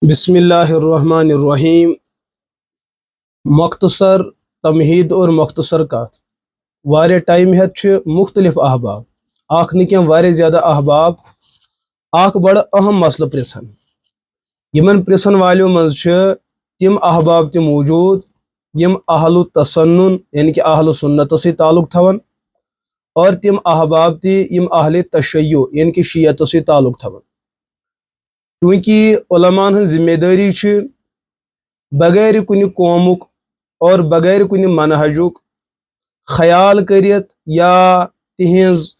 بسم اللہ الرحمن الرحیم۔ مختصر تمہید اور مختصر کات وارے ٹائم ہیت مختلف احباب اخ نکیم وارے زیادہ احباب اخ بڑا اہم مسئلہ پرسن یمن پرسن والیو مز تم احباب تہ موجود یم اہل التسنن یعنی کہ اہل سنت سے تعلق تھون اور تم احباب تہ یم اہل تشیع یعنی کہ شیعت سے تعلق تھون کیونکہ علماء ہن ذمہ داری بغیر کن قومک اور بغیر کن منہجک خیال کرت یا تہذ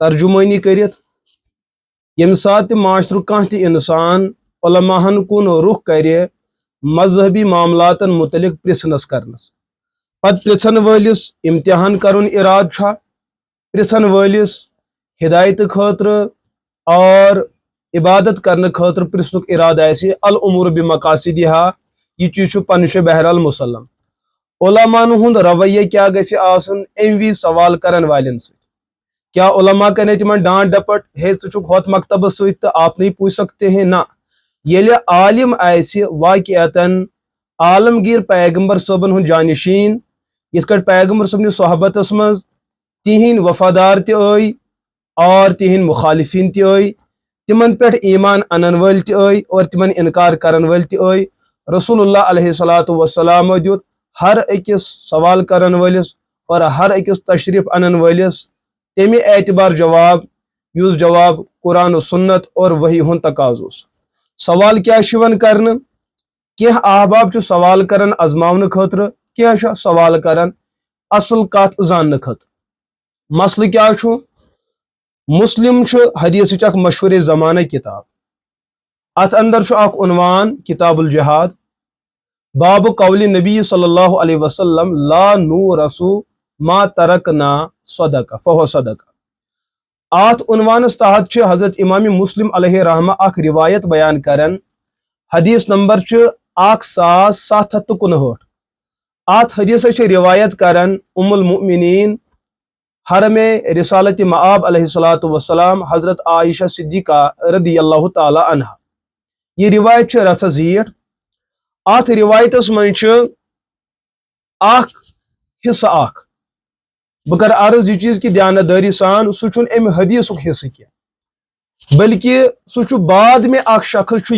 ترجمانی کرت یم سات معاشر کان تہ انسان علماء ہن کن رخ کرے مذہبی معاملاتن متعلق پرسنس کرنس پت پرسن ولس امتحان کرن اراد چھا پرسن ولس ہدایت خاطر اور عبادت کرنے خاطر پرسنک اراد آسی الامور بمقاصدها یہ چیز پنش بہرحال مسلم علماء ہند رویہ کیا گژھِ آسن ام وز سوال کرن والن ست کیا علماء کنے تمن ڈانٹ ڈپٹ ہے ژھک ہوت مکتب ست تو آپ نہیں پوچھ سکتے ہیں نہ یل عالم آسی واقعتاً عالمگیر پیغمبر صبن ہند جانشین یت کٹ پیغمبر صبن صحبتس مز تہند وفادار تہ آئی اور تہند مخالفین تہ آئی تمن پہ ایمان انن ول تہ آئی اور تمن انکار کرن ول تہ آئی رسول اللہ علیہ الصلوۃ والسلام دیت ہر اکس سوال کرن ولس اور ہر اکس تشریف انن ولس تمہ اعتبار جواب یس جواب قرآن و سنت اور وحی ہند تقاض سوال کیا کرن کی احباب سوال کرن ازماون خاطر کی سوال کرن اصل کت زان خاطر مسئلہ کیا مسلم حدیث اخ مشہور زمانہ کتاب ات اندر اخ عنوان کتاب الجہاد باب قول نبی صلی اللہ علیہ وسلم لا نورث ما ترکنا صدقہ فہو صدقہ ات عنوانس تحت حضرت امام مسلم علیہ رحمہ اخ روایت بیان کرن حدیث نمبر 1759 ات حدیث روایت کرن ام المؤمنین حرم رسالت مآب علیہ الصلوۃ والسلام حضرت عائشہ صدیقہ رضی اللہ تعالی عنہ یہ روایت رسا زیٹ ات روایتس من اخ حصہ اخ بہ کر عرض یہ چیز کی دیانتداری سان سہ ام حدیث حصہ کی بلکہ سہ بعد میں اخ شخص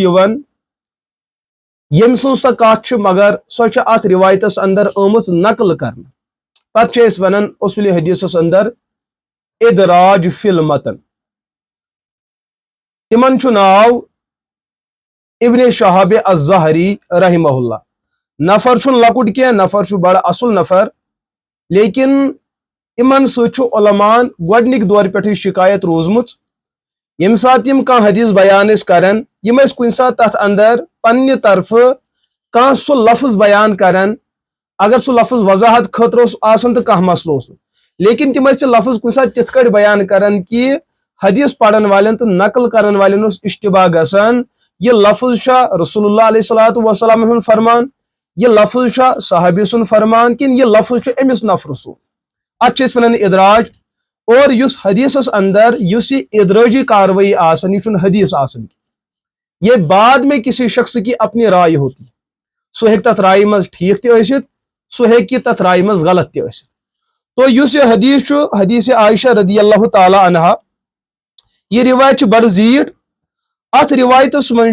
یم سن سا کت مگر سو ات روایتس اندر آمت نقل کرنا تت ونان اصول حدیثس اندر ادراج فی المتن تمن ناو ابن شہاب الزہری رحمہ اللہ نفر لکٹ کی نفر بڑا اصل نفر لیکن امن ست علماء گۄڈنِک دور پہ شکایت روزمت یم سات کان حدیث بیان کران یم کن سات تر اندر پنہ طرف کان سہ لفظ بیان کران اگر سہ لفظ وضاحت خاطر آسان تو کھانا مسئلہ لیکن تم لفظ کن سات تت کٹ بیان کران کہ حدیث پڑھن والن تو نقل کرن والن اشتباہ گژھان یہ لفظ شاہ رسول اللہ علیہ الصلوۃ والسلام ہن فرمان یہ لفظ شاہ صحابی سن فرمان کن یہ لفظ امس نفر سن ات ونان ادراج اور اس حدیثس اندر اس یہ ادراجی کاروائی آسان یہ حدیث آسان یہ بعد میں کسی شخص کی اپنی رائے ہوتی سہ ہیک تت رائے مز ٹھیک تہ ٲسِتھ سہ ہیکہ تت رائے مز غلط تہ ٲسِتھ تو اس حدیث حدیث عائشہ رضی اللہ تعالی عنہا یہ روایت بڑ زیٹ ات روایتس من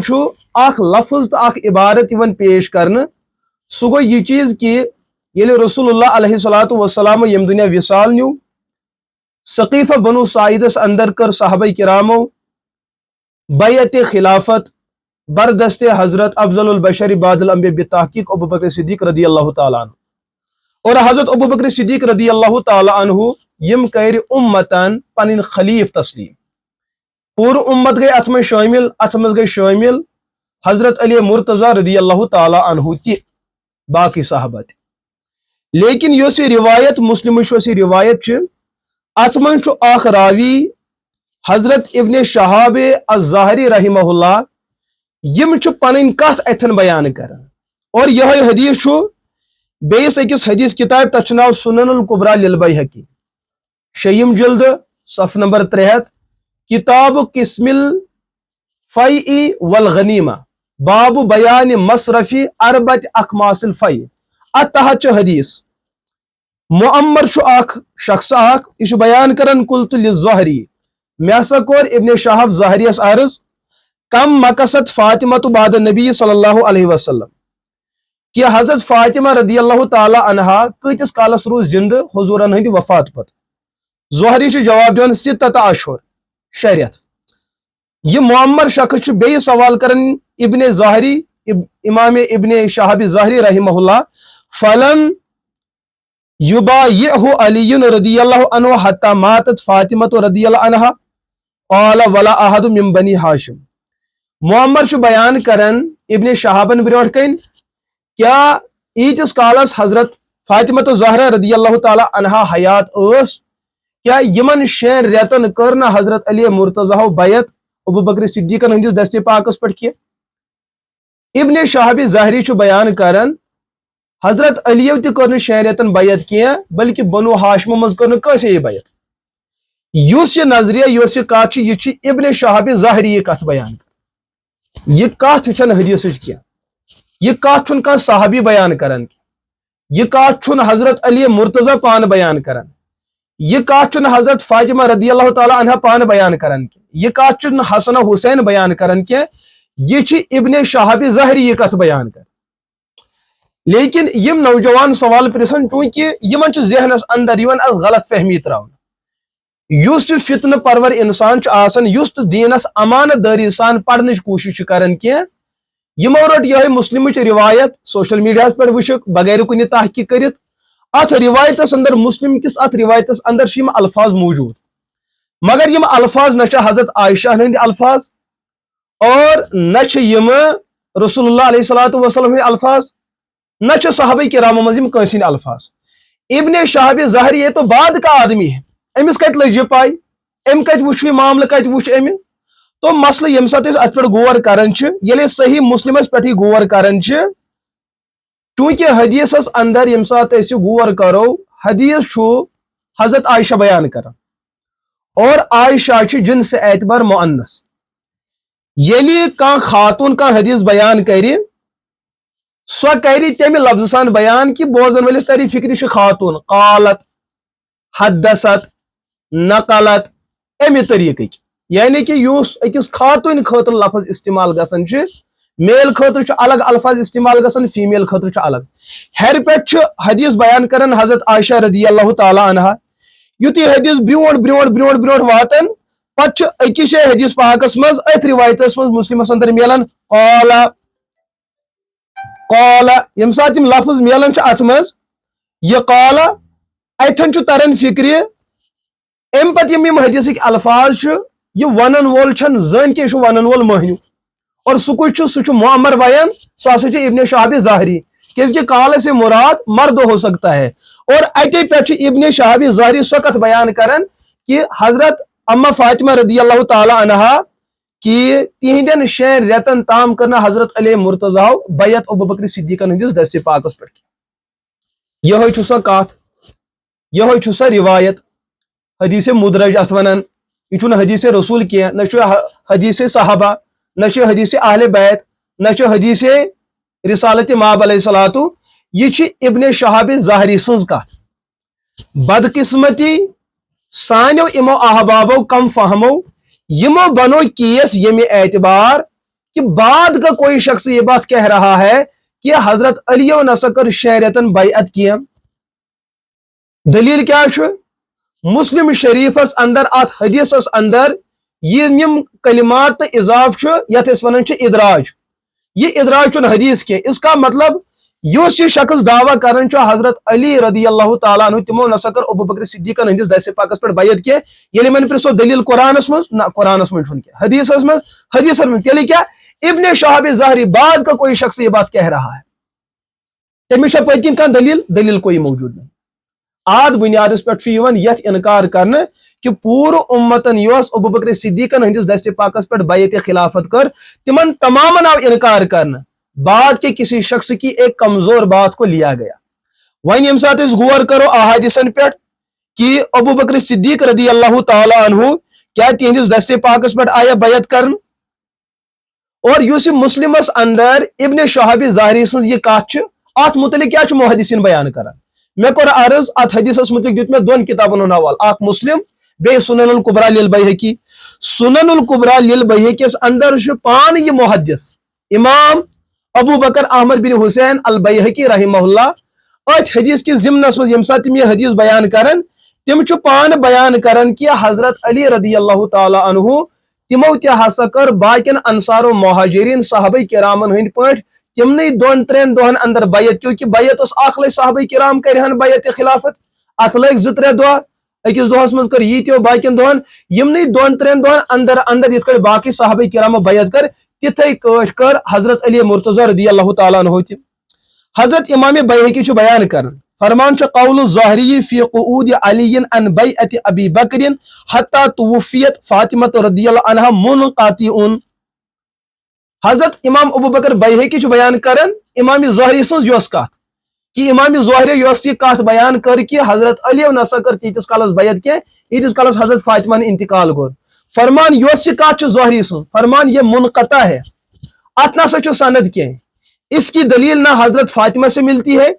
اخ لفظ تو اخ عبارت پیش کرنے سہ گو یہ چیز کہ یل رسول اللہ علیہ الصلوۃ والسلام یم دنیا وصال نیو ثقیفہ بنو ساعدس اندر کر صحابہ کرامو بیعت خلافت بردست حضرت افضل البشر بعد الانبیاء بتحقیق ابو بکر صدیق رضی اللہ تعالی عنہ اور حضرت ابو بکر صدیق رضی اللہ تعالی عنہ یم کر امتن پن خلیف تسلیم پور امت گئی ات من شامل ات مز گئی شامل حضرت علی مرتضی رضی اللہ تعالی عنہ تہ باقی صحابہ لیکن یہ روایت مسلم روایت ات من اخ راوی حضرت ابن شہاب الزہری رحمہ اللہ یم پن کت اتن بیان کران اور یہ حدیث بیس اکس حدیث کتاب تت ناو سنن الکبریٰ للبیہقی شیم جلد صف نمبر 63 کتاب قسم الفیء والغنیمہ باب بیان مصرفی اربت اخماس الفی اتحت حدیث معمر اخ شخص اخ یہ بیان کرن قلت للزہری میں ہسا کور ابن شہاب زہری یس عرض کم مقصد فاطمہ بعد نبی صلی اللہ علیہ وسلم کہ حضرت فاطمہ رضی اللہ تعالی عنہا کتس کالس روز زندہ حضورن ہند وفات پت زہری جواب دن ستت اشہر 6 رٮ۪تھ یہ معمر شخص بی سوال کرن ابن زہری امام ابن شہاب زہری رحمہ اللہ فلم یبایعہ علی رضی اللہ عنہ حتی ماتت فاطمہ رضی اللہ عنہ قال ولا احد من بنی ہاشم معمر بیان کرن ابن شہابن برونٹ کن کیا ایتس کالس حضرت فاطمہ زہرا رضی اللہ تعالی عنہا حیات اس کیا یمن 6 رٮ۪تن کر نہ حضرت علی مرتضی بیعت ابو بکر صدیقن ہندس دست پاکس پہ کی ابن شہاب زہری بیان کرن حضرت علیو تہ کر 6 رٮ۪تن بیعت کی بلکہ بنو ہاشمو مز کر کٲنٛسے یہ بیعت یس یہ نظریہ یس یہ کت یہ ابن شہاب زہری یہ کت بیان کر یہ کت چھن حدیث کی یہ کت چھن کانٛہہ صحابی بیان کران یہ کت چھن حضرت علی مرتضی پان بیان کران یہ کت چھن حضرت فاطمہ رضی اللہ تعالی عنہ پان بیان کران یہ کت چھن حسن حسین بیان کران کی یہ ابن شہاب زہری یہ کت بیان کر لیکن یم نوجوان سوال پرسن چونکہ یمن ذہنس اندر غلط فہمی تراؤن یس فتنہ پرور انسان آسان یس تو دینس امانت داری سان پڑھنچ کوشش کران کی یمو رٹ یہ مسلم روایت سوشل میڈیا پہ وچک بغیر کن تحقیق کرت ات روایتس اندر مسلم کس ات روایتس اندر الفاظ موجود مگر یم الفاظ نہ حضرت عائشہ ہند الفاظ اور نہ رسول اللہ علیہ الصلوۃ والسلام الفاظ نہ صحابہ کرام مزیم کنسین الفاظ ابن شہاب زہری یہ تو بعد کا آدمی ہے امس کت لج یہ پائی ام کت وچ معاملہ کت وچ ام تو مسئلہ یم سات ات پہ غور کران یل صحیح مسلمس پہ غور کران چونکہ حدیثس اندر یم سات غور کرو حدیث حضرت عائشہ بیان کران اور عائشہ جنس اعتبار مؤنث یلی کان خاتون کا حدیث بیان کری سو کری تمہ لفظ سان بیان کہ بوزن ولس تری فکر خاتون قالت حدثت نقلت امی طریقہ یعنی کہ یوس اکس خاتون خاطر لفظ استعمال گسن میل خاطر الگ الفاظ استعمال گسن فیمیل خاطر الگ ہر پہ حدیث بیان کرن حضرت عائشہ رضی اللہ تعالی عنہ یوتی حدیث برونٹ واتن پتہ اکس حدیث پاکس مز ات روایتس مز مسلمس اندر ملان قال یم سات لفظ ملان ات مز یہ قال اتن تران فکر ام پتہ یم حدیث الفاظ یہ ونن وول چھن زن کہ ونن وول مہنیو اور سہ معمر بیان سہ ہسا ابن شہاب زہری کیونکہ قال سے مراد مرد ہو سکتا ہے اور اتے پہ ابن شہاب زہری سو کت بیان کرن کہ حضرت اما فاطمہ رضی اللہ تعالی عنہا کہ تہندین 6 رٮ۪تن تام کرنا حضرت علی مرتضی بیعت ابو بکر صدیقن ہندس دست پاکس پہ یہ سو کت یہ سو روایت حدیث مدرج ات ونان یہ حدیث رسول کی نہ حدیث صحابہ نہ حدیث اہل بیت نہ حدیث رسالت ماب علیہ الصلوۃ یہ ابن شہاب زہری سز کت بدقسمتی سانو امو احبابو کم فہمو یمو بنو کیس یمی اعتبار کہ بعد کا کوئی شخص یہ بات کہہ رہا ہے کہ حضرت علی و نسکر 6 رٮ۪تن بیعت کیا دلیل کیا مسلم شریفس اندر ات حدیثس اندر یم کلمات تو اضاف یت ونان ادراج یہ ادراج حدیث کی اس کا مطلب اس شخص دعویٰ کران حضرت علی رضی اللہ تعالیٰ عنہ تمو نسا کر ابو بکر صدیقن ہندس دست پاکس پہ بیعت کی یل من پرسو دلیل قرآنس مز نہ قرآنس من حدیثس من تیل کیا ابن شہاب زہری بعد کا کوئی شخص یہ بات کہہ رہا ہے تمس پتن کان دلیل کوئی موجود نہیں آد بنیادس پہ یت انکار کرنے کہ پور امتن یس ابو بکر صدیقن ہندس دست پاکس پہ بیعت خلافت کر تمن تمام آو انکار کرنا بعد کے کسی شخص کی ایک کمزور بات کو لیا گیا وہیں یم سات غور کرو احادیثن پہ کہ ابو بکر صدیق رضی اللہ تعالی عنہ کیا تہندس دست پاکس پہ آیا بیعت کرن اور یوس مسلمس اندر ابن شہاب ظاہری سن یہ کت ات متعلق کیا محدثین بیان کران مے کور عرض ات حدیثس متعلق دیت میں دون کتابن ہند حوالہ اخ مسلم بے سنن الکبریٰ للبیہقی سنن الکبریٰ للبیہقیس اندر پان یہ محدث امام ابو بکر احمد بن حسین البیہقی رحمہ اللہ ات حدیث کی ضمنس مز یم سات تم یہ حدیث بیان کرن تم پان بیان کرن کہ حضرت علی رضی اللہ تعالی عنہ تمو تہ ہسا کر باقین انصار و مہاجرین صحابہ کرامن ہند پٹ تمنی دون ترین دہن اندر بیعت کیونکہ بیعت اس اخلے صحابہ کرام کرہن بیعت خلافت ات لگ زٕ ترٛےٚ دۄہ أکِس دۄہس منٛز کر ییٖتیو باقین دہن یمنی دون ترین دہن اندر اندر یتھ کٲٹھۍ باقی صحابہ کرام بیعت کر تتھے کٲٹھۍ کر حضرت علی مرتضی رضی اللہ تعالیٰ عنہ تہ حضرت امام بیہقی چھ بیان کرن فرمان چھ قول الظاہری فی قعود علی عن بیعت ابی بکر حتی توفیت فاطمہ رضی اللہ عنہا منقطع حضرت امام ابو بکر بیہقی چھ بیان کرن امام ظاہری سنز یوس کت کہ امام ظاہری یوس یہ کت بیان کر کہ حضرت علی نسا کر تیتس کالس بیعت کی ییتس کالس حضرت فاطمہ نے انتقال کر فرمان یوس یہ کت ظاہری سن فرمان یہ منقطع ہے ات نسا چھ سند کی اس کی دلیل نہ حضرت فاطمہ سے ملتی ہے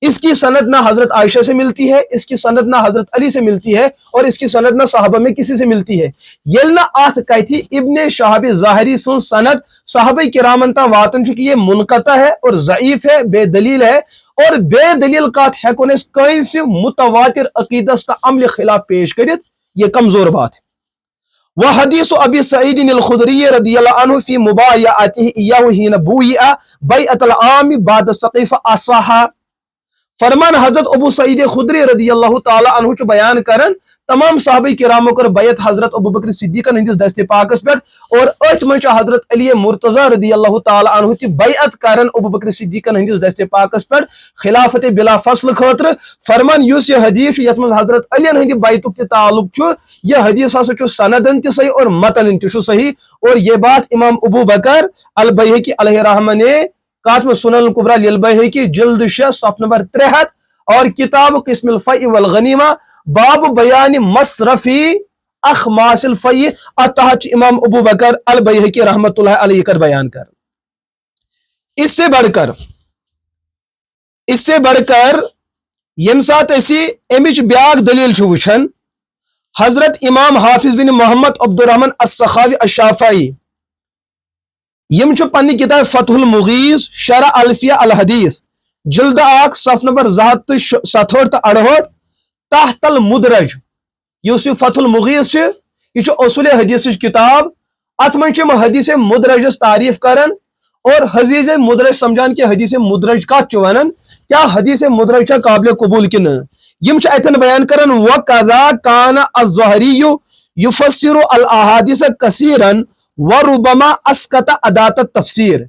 اس کی سند نہ حضرت عائشہ سے ملتی ہے اس کی سند نہ حضرت علی سے ملتی ہے اور اس کی سند نہ صحابہ میں کسی سے ملتی ہے یل نہ ات کتی ابن شہاب ظاہری سن سند صحابہ کرامن تا واتن چھ کہ یہ منقطع ہے اور ضعیف ہے بے دلیل ہے اور بے دلیل کات ہیکون اس کئیس متواتر عقیدس تا عمل خلاف پیش کرت یہ کمزور بات ہے وحدیث ابی سعید الخدری رضی اللہ عنہ فی مبایعته ایاہ حین بویع بیعت العام بعد السقیفہ اصح فرمان حضرت ابو سعید خدری رضی اللہ تعالی عنہ چھ بیان کرن تمام صحابہ کرامو کر بیعت حضرت ابو بکر صدیقن ہندس دست پاکس پہ اور ات من حضرت علی مرتضی رضی اللہ تعالی عنہ تہ بیعت کرن ابو بکر صدیقن ہندس دست پاکس پہ خلافت بلا فصل خاطر فرمان یس یہ حدیث یت من حضرت علی ہند بیعتک تہ تعلق چھ یہ حدیث ہسا چھ سندن تہ صحیح اور متن تہ صحیح اور یہ بات امام ابو بکر البیہقی علیہ رحمہ نے کاتم سنن الکبریٰ للبیہقی جلد 6 صف نمبر 63 اور کتاب قسم الفیء والغنیمہ باب بیان مصرفی اخماس الفیء اتحت امام ابو بکر البیہقی رحمت اللہ علیہ کر بیان کر اس سے بڑھ کر یم سات اسی امچ بیاک دلیل چھ وچھن حضرت امام حافظ بن محمد عبد الرحمن السخاوی الشافعی یم چھ پنی کتاب فتح المغیث شرح الفیہ الحدیث جلد 1 صف نمبر 67 تو 68 تحت المدرج یس فتح المغیث یہ اصول حدیث کتاب ات من حدیث مدرجس تعریف کرن اور حدیث مدرج سمجھان کہ حدیث مدرج کت ونن کیا حدیث مدرج قابل قبول کن یم اتن بیان کرن وکذا کان الظہری یفسر الاحادیث کثیرا وربما اسقط ادات التفسیر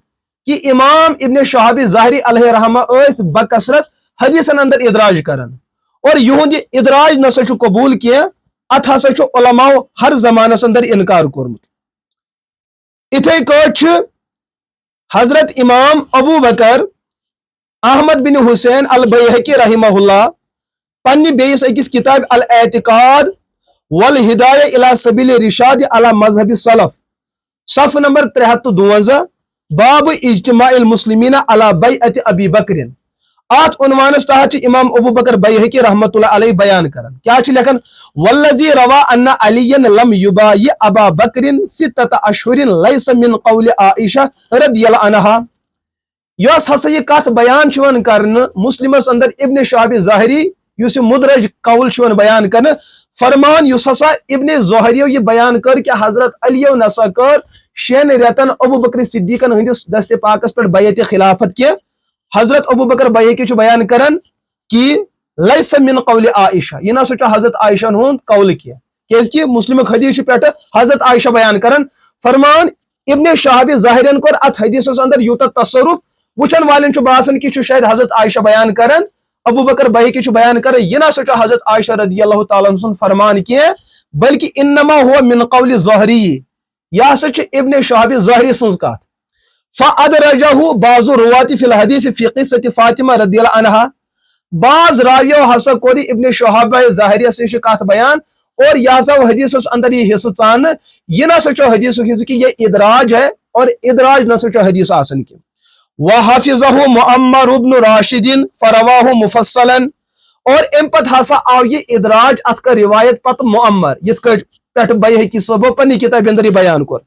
کہ امام ابن شہاب ظاہری علیہ رحمہ اس بکثرت حدیثن اندر ادراج کرن اور یہند ادراج نسا چھ قبول کیا ات ہسا چھ علماء ہر زمانس اندر انکار کورمت اتھے کٹ حضرت امام ابو بکر احمد بن حسین البیہقی رحمہ اللہ پنی بیس اکس کتاب الاعتقاد والہدایہ الی سبیل رشاد علی مذہب السلف صف نمبر 352 باب اجتماع المسلمین علی بیعت ابی بکر آت عنوانس تحت امام ابو بکر بیہقی رحمت اللہ علیہ بیان کرن کیا چھ لکھن والذی روا ان علی لم یبایع ابا بکر 6 اشہر لیس من قول عائشہ رضی اللہ عنہا یس ہسا یہ کت بیان چون کرن مسلمس اندر ابن شہاب ظاہری یس مدرج قول چون بیان کرن فرمان یس ہسا ابن ظاہریو یہ بیان کر کہ حضرت علیو نسا کر 6 ریتن ابو بکر صدیقن ہندس دست پاکس پر بیعت خلافت کے حضرت ابو بکر بیہقی چھ بیان کرن کہ لیس من قول عائشہ یہ نہ سوچا حضرت عائشہ ہند قول کیا کہ مسلم حدیث پہ حضرت عائشہ بیان کرن فرمان ابن شہاب ظاہرین کور ات حدیث اندر یوتا تصرف وچن والن چھ باسن کہ شاید حضرت عائشہ بیان کرن ابو بکر بیہقی چھ بیان کرن یہ نہ سوچا حضرت عائشہ رضی اللہ تعالی عنہ فرمان کیا بلکہ انما هو من قول ظاہری یا سچ ابن شہاب ظاہری سنز کات فادرجہ بعض روات فی الحدیث فی قصۃ فاطمہ رضی اللہ عنہا بعض راویو ہسا کوری ابن شہاب ظاہری سے کات بیان اور یہ سا حدیث اندر یہ حصہ چان یہ نہ سچو حدیث کہ یہ ادراج ہے اور ادراج نہ حدیث آسن کی وحافظہ معمر بن راشد فرواہ مفصلا اور ام پت ہسا آو یہ ادراج ات کا روایت پت معمر یت پہ بیہقی صاحبو پنی کتاب اندر یہ بیان کر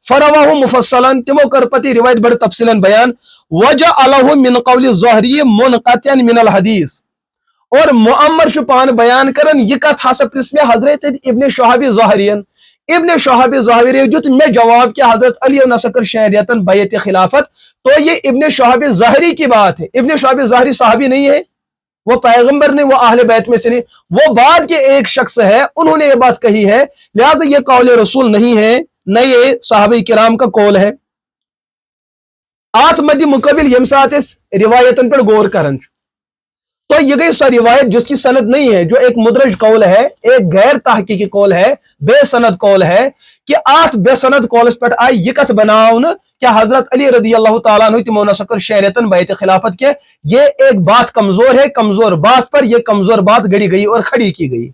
فرواہ مفصلا تمو کر پتی روایت بڑے تفصیلا بیان وجعلہ من قول ظہری منقطعا من الحدیث اور معمر چھ پان بیان کرن یہ کت ہسا پرس میں حضرت ابن شہاب ظاہرین ابن شہاب ظاہری دیت میں جواب کہ حضرت علی نسا کر شہریتن بیعت خلافت تو یہ ابن شہاب ظاہری کی بات ہے ابن شہاب ظاہری صحابی نہیں ہے وہ پیغمبر نے وہ اہل بیت میں سے نہیں وہ بعد کے ایک شخص ہے انہوں نے یہ بات کہی ہے لہٰذا یہ قول رسول نہیں ہے نہ یہ صحابہ کرام کا قول ہے آت مدی مقابل یم سات اس روایتن پر غور کرن تو یہ گئی سا روایت جس کی سند نہیں ہے جو ایک مدرج قول ہے ایک غیر تحقیقی قول ہے بے سند قول ہے کہ آت بے سند قولس پر آئی یہ کت بناؤن کہ حضرت علی رضی اللہ تعالیٰ عنہ تمو نسکر شہریتن بیعت خلافت کے یہ ایک بات کمزور ہے کمزور بات پر یہ کمزور بات گڑی گئی اور کھڑی کی گئی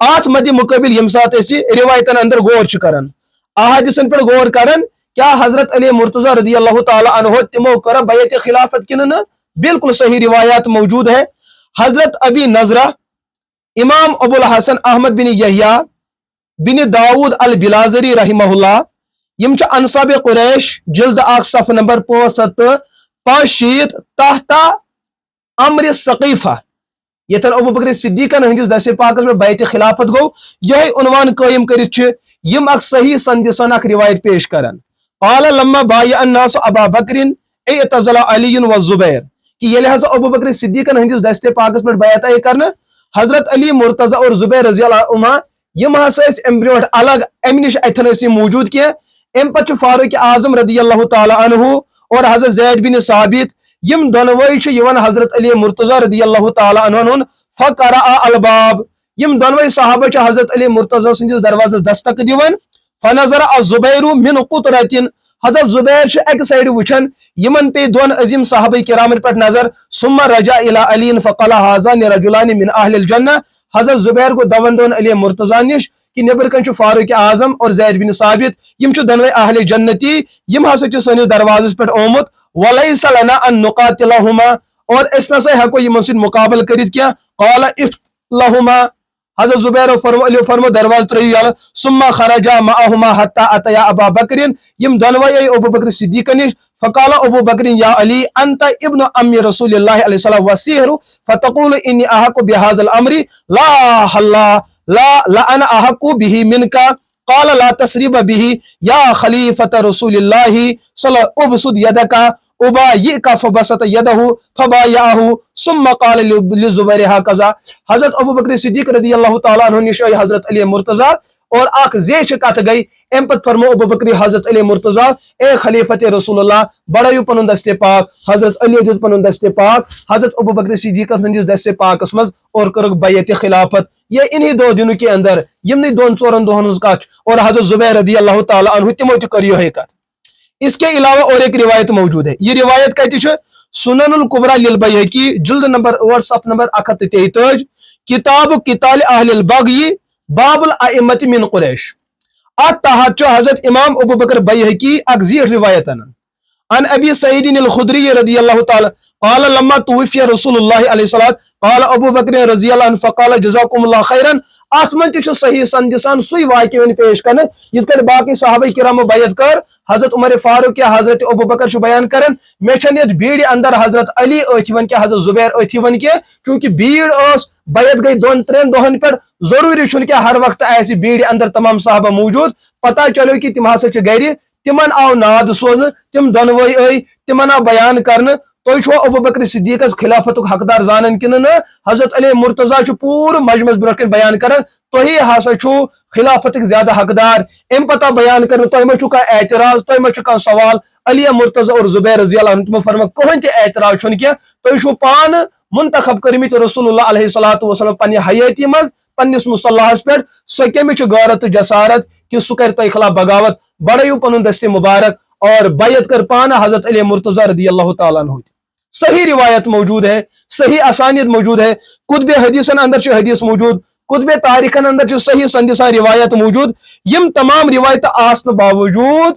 آت مدی مقابل یم سات ایسی روایتن اندر غور چکرن احادیثن پر غور کرن کیا حضرت علی مرتضی رضی اللہ تعالیٰ عنہ تمو کر بیعت خلافت کنن بالکل صحیح روایات موجود ہے حضرت ابی نظرہ امام ابو الحسن احمد بن یحییٰ بن داود البلازری رحمہ اللہ یم چھ انصاب قریش جلد آخ صف نمبر 565 تحت امر ثقیفہ یتن ابو بکر صدیقن ہندس دس پاکس میں بیعت خلافت گو یہ عنوان قائم کرت یم اک صحیح سندسن اک روایت پیش کرن قال لما بايع الناس ابا بکر اعتزل علی والزبیر کہ یہ لہذا ابو بکر صدیقن ہندس دست پاکس پر بیعت کرنا حضرت علی مرتضی اور زبیر رضی اللہ عنہ یم ہسا ام برونٹ الگ ام نش اتن موجود کی ام پتہ فاروق اعظم رضی اللہ تعالی عنہ اور حضرت زید بن ثابت یم دونوئی چھ یوان حضرت علی مرتضی رضی اللہ تعالی عنہ فقرأ الباب یم دونوئی صحابہ چھ حضرت علی مرتضی سندس دروازہ دستک دیوان فنظر الزبیر من قطرۃ حضرت زبیر چھ ایک سائیڈ وچھن یمن پہ دون عظیم صحابہ کرام پر نظر ثم رجع الى علی فقال هذان رجلان من اہل الجنہ حضرت زبیر کو دون علی مرتضی نش کہ نبر کن چھ فاروق اعظم اور زید بن ثابت یم چھ دونوئی اہل جنتی یم ہسا چھ سنس دروازس پر آمت ولیس لنا ان نقاتلهما اور اس نہ سے ہکو یمن سن مقابل کرت کیا قال اف لهما حضرت زبیر فرمو دروازہ ترئی یل ثم خرجا معهما حتى اتيا ابا بکر یم دونوئی ابو بکر صدیق نش فقال ابو بکر یا علی انت ابن ام رسول اللہ علیہ السلام وسیحر فتقول انی احق بهذا الامر لا لا انا احق به منك قال لا تسريب به يا خلیفۃ رسول اللہ صلی ابسط يدك ابايعك فبسط يده فبايعه ثم قال للزبير هكذا حضرت ابو بکر صدیق رضی اللہ تعالی عنہ نشائی حضرت علی مرتضی اور آخ زیش کت گئی ام پت فرمو ابو بکر حضرت علی مرتضی اے خلیفت رسول اللہ بڑھو پن دست پاک حضرت علی دیت پن دست پاک حضرت ابو بکر صدیق سندس دست پاکس مز اور کرک بیعت خلافت یہ انہی دو دنوں کے اندر یمنی دون ژورن دہن ہز کت اور حضرت زبیر رضی اللہ تعالی عنہ تمو تہ کر یہ کت اس کے علاوہ اور ایک روایت موجود ہے یہ روایت کہتی ہے سنن الکبریٰ للبیہقی جلد نمبر 8 صف نمبر 133 کتاب قتال اہل البغی باب الائمۃ من قریش ات تحت حضرت امام ابو بکر بیہقی اک زیٹھ روایت عن ابی سعید الخدری رضی اللہ تعالی قال لما توفی رسول اللہ علیہ الصلوۃ قال ابو بکر رضی اللہ عنہ فقال جزاکم اللہ خیرا ات من تہ صحیح سندسان سوی واقعہ پیش کرنے یت کر باقی صحابہ کرام بیعت کر حضرت عمر فاروق یا حضرت ابو بکر چھ بیان کرن میں چھن یت بھیڑ اندر حضرت علی اتھون کہ حضرت زبیر اتھون کہ چونکہ بھیڑ اس بیعت گئی دون ترین دہن پر ضروری چھن کہ ہر وقت ایسی بھیڑ اندر تمام صحابہ موجود پتہ چلو کہ تم ہسا چھ گھر تمن آو ناد سوزن تم دونوئی آئی تمن آو بیان کرن تھی چھو ابو بکر صدیق خلافت حقدار زانن کن حضرت علی مرتضی چھ پور مجمس برہ بیان کرن تھی ہسا چھو خلافت زیادہ حقدار ام پتہ بیان کرن تھی ما چھو کا اعتراض تھی ما چھو کا سوال علی مرتضی اور زبیر رضی اللہ عنہ تمو فرما کہن تہ اعتراض چھن کہ تھی چھو پان منتخب کرمت رسول اللہ علیہ الصلوۃ والسلام پنہ حیاتی مز پنس مصلحس پہ سو کمچ غیرت جسارت کہ سہ کر تہ خلاف بغاوت بڑھو پن دست مبارک اور بیعت کر پانا حضرت علی مرتضی رضی اللہ تعالیٰ عنہ صحیح روایت موجود ہے صحیح اسانید موجود ہے کتب حدیثن اندر چھ حدیث موجود کتب تاریخن اندر چھ صحیح سندسان روایت موجود یم تمام روایت آسن باوجود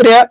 3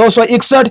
261